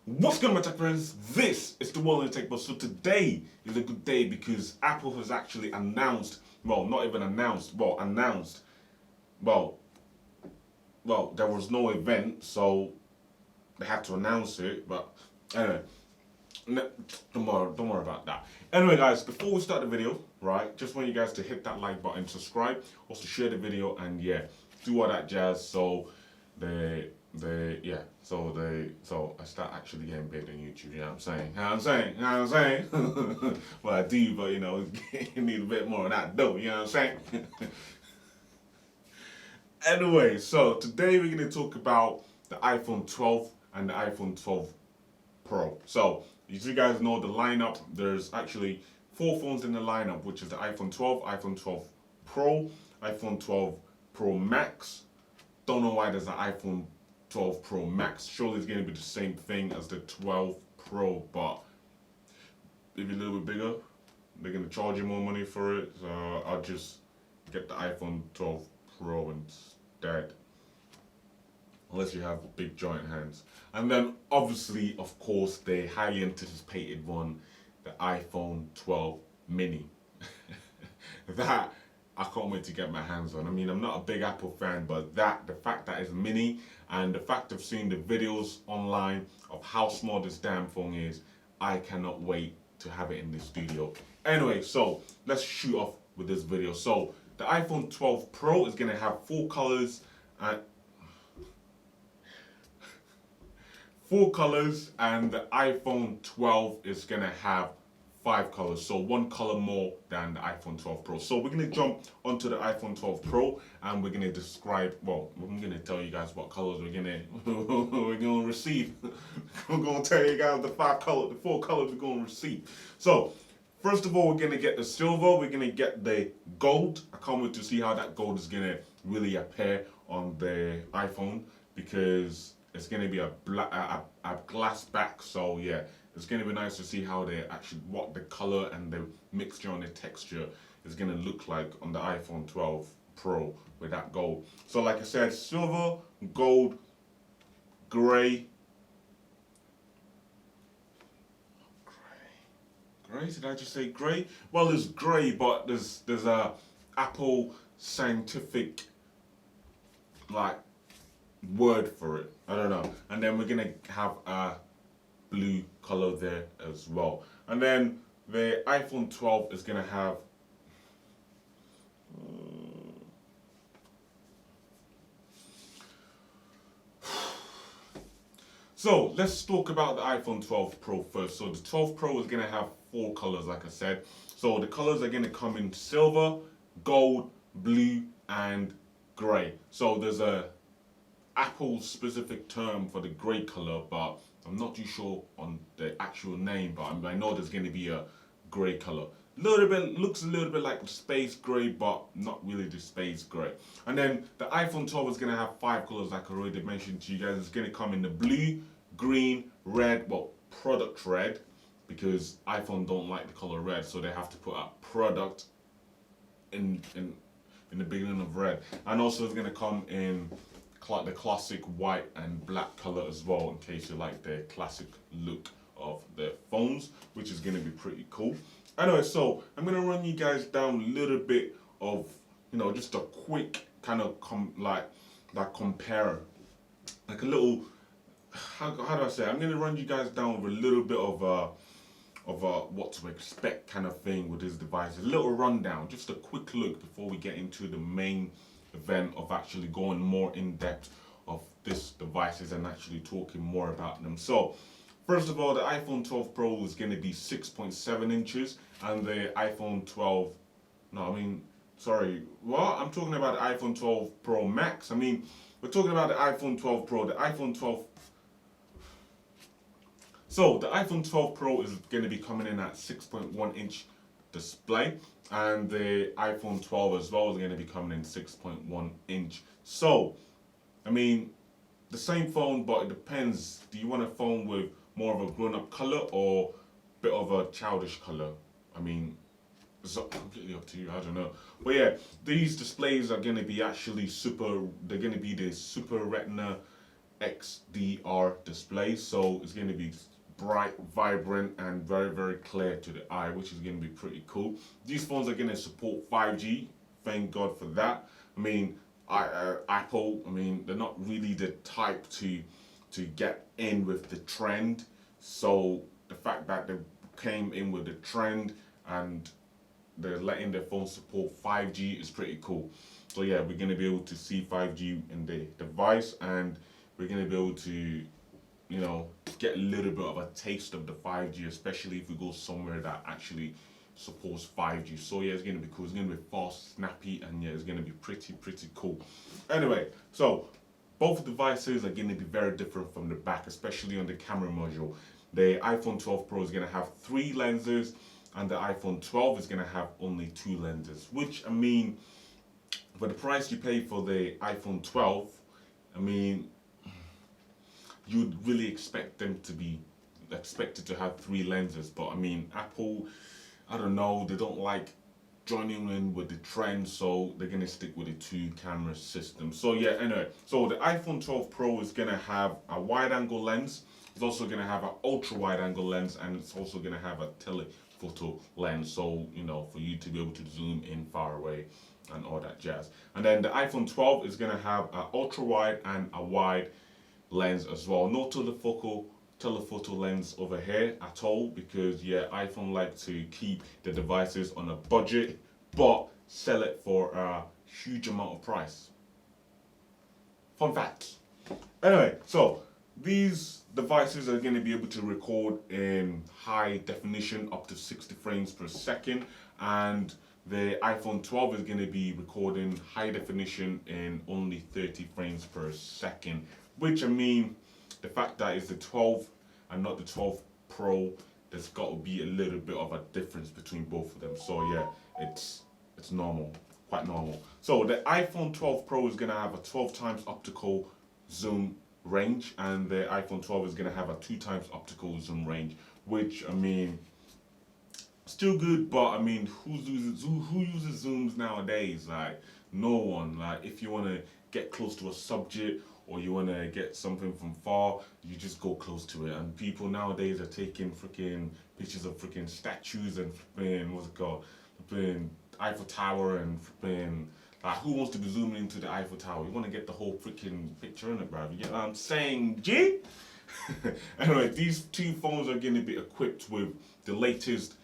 What's going on, my tech friends? This is the World in Tech Bus. So today is a good day because Apple has actually announced, well, not even announced, well, there was no event, so they had to announce it. But anyway, don't worry about that. Anyway, guys, before we start the video, right, just want you guys to hit that like button, subscribe, also share the video, and yeah, do all that jazz. So so I start actually getting paid on YouTube. You know what I'm saying? You know what I'm saying? Well, I do, but you know, you need a bit more of that dough. You know what I'm saying? Anyway, so today we're gonna talk about the iPhone 12 and the iPhone 12 Pro. So, as you guys know, the lineup, there's actually four phones in the lineup, which is the iPhone 12, iPhone 12 Pro, iPhone 12 Pro Max. Don't know why there's an iPhone 12 Pro Max. Surely it's going to be the same thing as the 12 Pro, but maybe a little bit bigger. They're going to charge you more money for it, so I'll just get the iPhone 12 Pro instead. Unless you have big giant hands. And then obviously, of course, the highly anticipated one, the iPhone 12 mini. That I can't wait to get my hands on. I mean, I'm not a big Apple fan, but the fact that it's mini and the fact of seeing the videos online of how small this damn phone is, I cannot wait to have it in the studio. Anyway, so let's shoot off with this video. So the iPhone 12 Pro is gonna have four colors, and the iPhone 12 is gonna have 5 colors, so one color more than the iPhone 12 Pro. So we're gonna jump onto the iPhone 12 Pro, and we're gonna describe. Well, I'm gonna tell you guys what colors we're gonna receive. I'm gonna tell you guys the 4 colors we're gonna receive. So first of all, we're gonna get the silver. We're gonna get the gold. I can't wait to see how that gold is gonna really appear on the iPhone because it's gonna be a glass back. So yeah, it's gonna be nice to see how what the color and the mixture on the texture is gonna look like on the iPhone 12 Pro with that gold. So like I said, silver, gold, gray. Gray? Did I just say gray? Well, there's gray, but there's a Apple scientific like word for it. I don't know. And then we're gonna have a blue color there as well. And then the iPhone 12 is gonna have so let's talk about the iPhone 12 Pro first. So the 12 Pro is gonna have 4 colors, like I said. So the colors are gonna come in silver, gold, blue, and gray. So there's a Apple specific term for the gray color, but I'm not too sure on the actual name, but I know there's going to be a gray color. Looks a little bit like space gray, but not really the space gray. And then the iPhone 12 is going to have 5 colors, like I already mentioned to you guys. It's going to come in the blue, green, red, well, product red, because iPhone don't like the color red, so they have to put a product in the beginning of red. And also it's going to come in the classic white and black color as well, in case you like the classic look of the phones, which is going to be pretty cool. Anyway, so I'm going to run you guys down a little bit of, just a quick kind of compare, like a little, how do I say it? I'm going to run you guys down with a little bit of what to expect kind of thing with this device. A little rundown, just a quick look before we get into the main event of actually going more in depth of this devices and actually talking more about them. So first of all, the iPhone 12 Pro is going to be 6.7 inches, and the iPhone 12, I'm talking about the iPhone 12 Pro Max. We're talking about the iPhone 12 Pro. The iPhone 12. So the iPhone 12 Pro is going to be coming in at 6.1 inch display, and the iPhone 12 as well is going to be coming in 6.1 inch. So, the same phone, but it depends. Do you want a phone with more of a grown-up color or a bit of a childish color? It's completely up to you. I don't know. But yeah, these displays are going to be actually they're going to be the Super Retina XDR display, so it's going to be bright, vibrant, and very, very clear to the eye, which is going to be pretty cool. These phones are going to support 5G. Thank God for that. I mean, Apple, I mean, they're not really the type to get in with the trend. So the fact that they came in with the trend and they're letting their phone support 5G is pretty cool. So yeah, we're gonna be able to see 5G in the device, and we're gonna be able to, get a little bit of a taste of the 5G, especially if we go somewhere that actually supports 5G. So yeah, it's gonna be cool. It's gonna be fast, snappy, and yeah, it's gonna be pretty cool. Anyway, so both devices are going to be very different from the back, especially on the camera module. The iPhone 12 Pro is going to have 3 lenses, and the iPhone 12 is going to have only 2 lenses. Which, I mean, for the price you pay for the iPhone 12, I mean, you'd really expect them to be expected to have 3 lenses. But I mean, Apple, I don't know, they don't like joining in with the trend, so they're gonna stick with the 2 camera system. So yeah, anyway, so the iPhone 12 Pro is gonna have a wide angle lens. It's also gonna have an ultra wide angle lens, and it's also gonna have a telephoto lens. So for you to be able to zoom in far away and all that jazz. And then the iPhone 12 is gonna have an ultra wide and a wide lens as well. No telephoto lens over here at all, because yeah, iPhone like to keep the devices on a budget but sell it for a huge amount of price. Fun fact. Anyway, so these devices are going to be able to record in high definition up to 60 frames per second, and the iPhone 12 is going to be recording high definition in only 30 frames per second, which, I mean, the fact that it's the 12 and not the 12 Pro, there's got to be a little bit of a difference between both of them. So yeah, it's normal, quite normal. So the iPhone 12 Pro is going to have a 12 times optical zoom range, and the iPhone 12 is going to have a 2 times optical zoom range, which, I mean, still good, but I mean, who uses zooms nowadays? Like, no one. Like, if you want to get close to a subject, or you want to get something from far, you just go close to it. And people nowadays are taking freaking pictures of freaking statues and freaking, what's it called, freaking Eiffel Tower, and freaking, like, who wants to be zooming into the Eiffel Tower? You want to get the whole freaking picture in it, bruv. You get what I'm saying, G? Anyway, these 2 phones are going to be equipped with the latest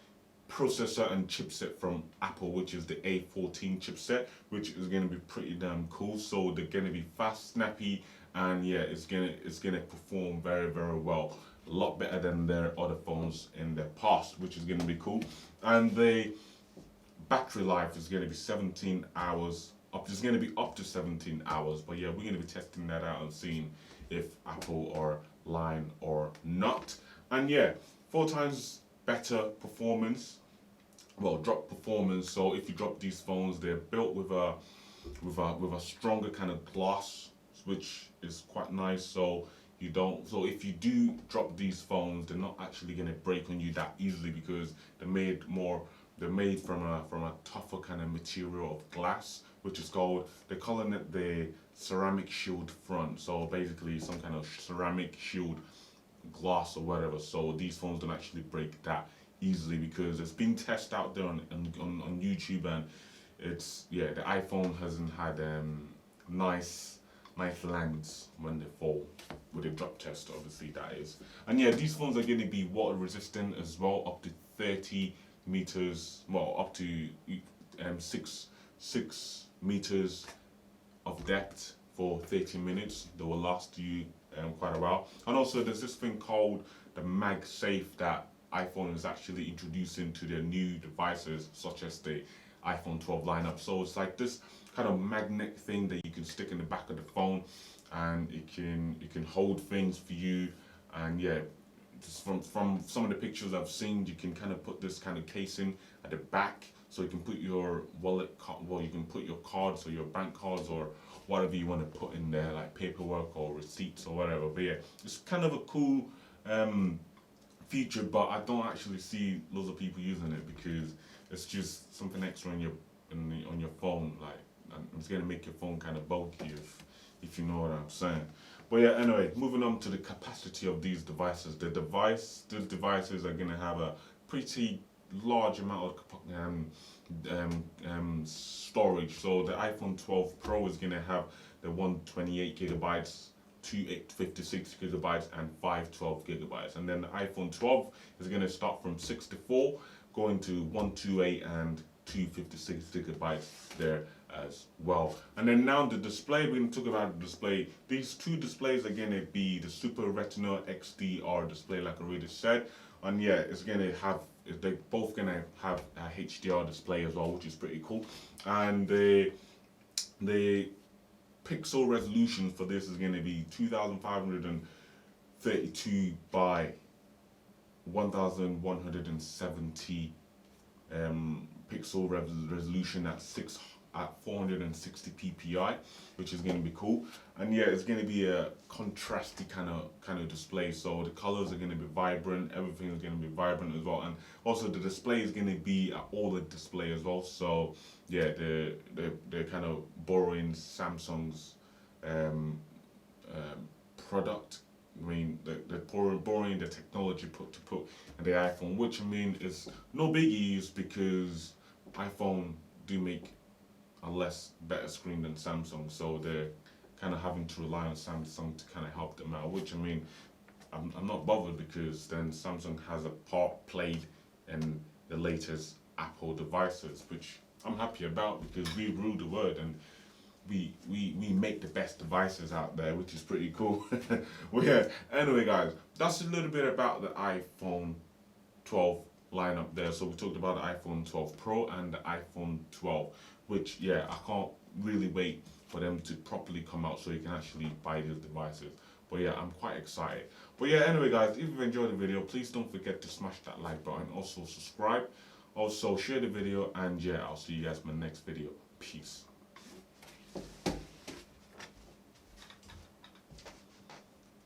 processor and chipset from Apple, which is the A14 chipset, which is going to be pretty damn cool. So they're going to be fast, snappy, and yeah, it's gonna perform very, very well. A lot better than their other phones in the past, which is going to be cool. And the battery life is going to be 17 hours. It's going to be up to 17 hours. But yeah, we're going to be testing that out and seeing if Apple are lying or not. And yeah, 4 times better performance. Well, drop performance. So if you drop these phones, they're built with a stronger kind of glass, which is quite nice. So you don't. So if you do drop these phones, they're not actually going to break on you that easily, because they're made more. They're made from a tougher kind of material of glass, which is called. They're calling it the ceramic shield front. So basically, some kind of ceramic shield glass or whatever. So these phones don't actually break that easily, because it's been tested out there on YouTube, and it's, yeah, the iPhone hasn't had nice lens when they fall with a drop test, obviously, that is. And yeah, these phones are going to be water resistant as well, up to 30 meters, well, up to 6 meters of depth for 30 minutes. They will last you quite a while. And also, there's this thing called the MagSafe that iPhone is actually introducing to their new devices, such as the iPhone 12 lineup. So it's like this kind of magnet thing that you can stick in the back of the phone, and it can hold things for you. And yeah, just from some of the pictures I've seen, you can kind of put this kind of casing at the back, so you can put your wallet, well, you can put your cards or your bank cards or whatever you want to put in there, like paperwork or receipts or whatever. But yeah, it's kind of a cool feature, but I don't actually see loads of people using it, because it's just something extra on your phone. Like, it's gonna make your phone kind of bulky, if you know what I'm saying. But yeah, anyway, moving on to the capacity of these devices. These devices are gonna have a pretty large amount of storage. So the iPhone 12 Pro is gonna have the 128 gigabytes, 256 gigabytes, and 512 gigabytes. And then the iPhone 12 is gonna start from 64, going to 128 and 256 gigabytes there as well. And then now the display, we're going to talk about the display. These two displays are going to be the Super Retina XDR display, like I already said. And yeah, it's going to have, they're both going to have a HDR display as well, which is pretty cool. And the pixel resolution for this is going to be 2532 by 1170 pixel resolution at 460 ppi, which is going to be cool. And yeah, it's going to be a contrasty kind of display, so the colors are going to be vibrant, everything is going to be vibrant as well. And also the display is going to be an OLED display as well. So yeah, they're kind of borrowing Samsung's product. I mean, they're borrowing the technology put in the iPhone, which I mean is no biggies, because iPhone do make a better screen than Samsung, so they're kind of having to rely on Samsung to kind of help them out. Which I mean, I'm not bothered, because then Samsung has a part played in the latest Apple devices, which I'm happy about, because we rule the world and we make the best devices out there, which is pretty cool. Well, yeah, anyway guys, that's a little bit about the iPhone 12 lineup there. So we talked about the iPhone 12 Pro and the iPhone 12, which yeah, I can't really wait for them to properly come out so you can actually buy these devices. But yeah, I'm quite excited. But yeah, anyway guys, if you've enjoyed the video, please don't forget to smash that like button, also subscribe, also share the video, and yeah, I'll see you guys in my next video. Peace.